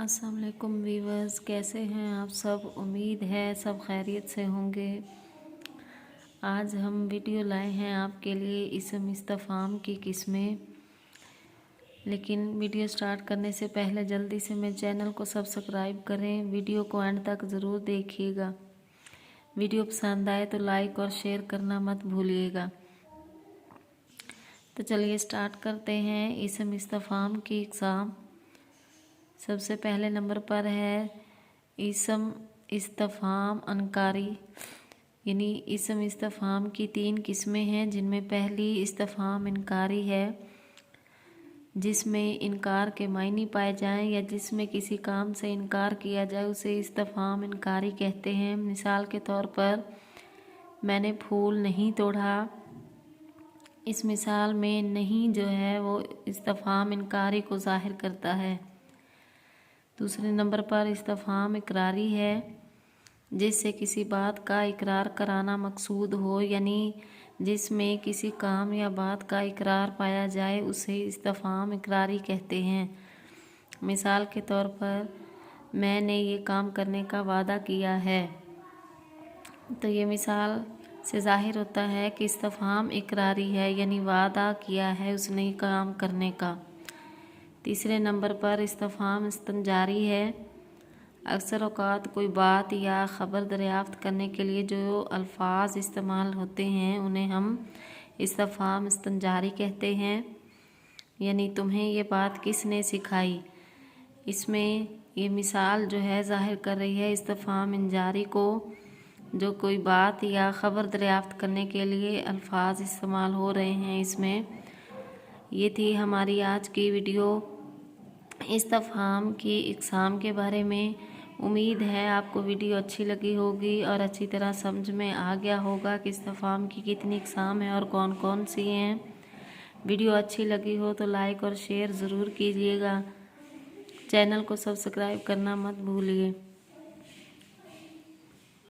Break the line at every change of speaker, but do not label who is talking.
अस्सलाम वालेकुम वीवर्स, कैसे हैं आप सब। उम्मीद है सब खैरियत से होंगे। आज हम वीडियो लाए हैं आपके लिए इसम इस्तफ़ाम की किस्में। लेकिन वीडियो स्टार्ट करने से पहले जल्दी से मेरे चैनल को सब्सक्राइब करें। वीडियो को एंड तक ज़रूर देखिएगा। वीडियो पसंद आए तो लाइक और शेयर करना मत भूलिएगा। तो चलिए स्टार्ट करते हैं इसम इस्तफ़ाम की इक़साम। सबसे पहले नंबर पर है इसम इस्तफ़ाम अनकारी, यानी इसम इस्तफ़ाम की 3 किस्में हैं, जिनमें पहली इस्तफ़ाम इनकारी है, जिसमें इनकार के मायने पाए जाएं या जिसमें किसी काम से इनकार किया जाए उसे इस्तफ़ाम इनकारी कहते हैं। मिसाल के तौर पर मैंने फूल नहीं तोड़ा। इस मिसाल में नहीं जो है वो इस्तफ़ाम इनकारी को ज़ाहिर करता है। दूसरे नंबर पर इस्तफ़ाम इकरारी है, जिससे किसी बात का इकरार कराना मकसूद हो, यानी जिसमें किसी काम या बात का इकरार पाया जाए उसे इस्तफ़ाम इकरारी कहते हैं। मिसाल के तौर पर मैंने ये काम करने का वादा किया है। तो ये मिसाल से ज़ाहिर होता है कि इस्तफ़ाम इकरारी है, यानी वादा किया है उसने काम करने का। तीसरे नंबर पर इस्तफ़ाम इस्तंजारी है। अक्सर औक़ात कोई बात या ख़बर दरियाफ़्त करने के लिए जो अल्फाज इस्तेमाल होते हैं उन्हें हम इस्तफ़ाम इस्तंजारी कहते हैं, यानी तुम्हें ये बात किसने सिखाई। इसमें ये मिसाल जो है ज़ाहिर कर रही है इस्तफ़ाम इंजारी को, जो कोई बात या ख़बर दरियाफ़्त करने के लिए अल्फाज इस्तेमाल हो रहे हैं। इसमें ये थी हमारी आज की वीडियो इस्तफ़ाम की इक़साम के बारे में। उम्मीद है आपको वीडियो अच्छी लगी होगी और अच्छी तरह समझ में आ गया होगा कि इस्तफ़ाम की कितनी इक़साम है और कौन कौन सी हैं। वीडियो अच्छी लगी हो तो लाइक और शेयर ज़रूर कीजिएगा। चैनल को सब्सक्राइब करना मत भूलिए।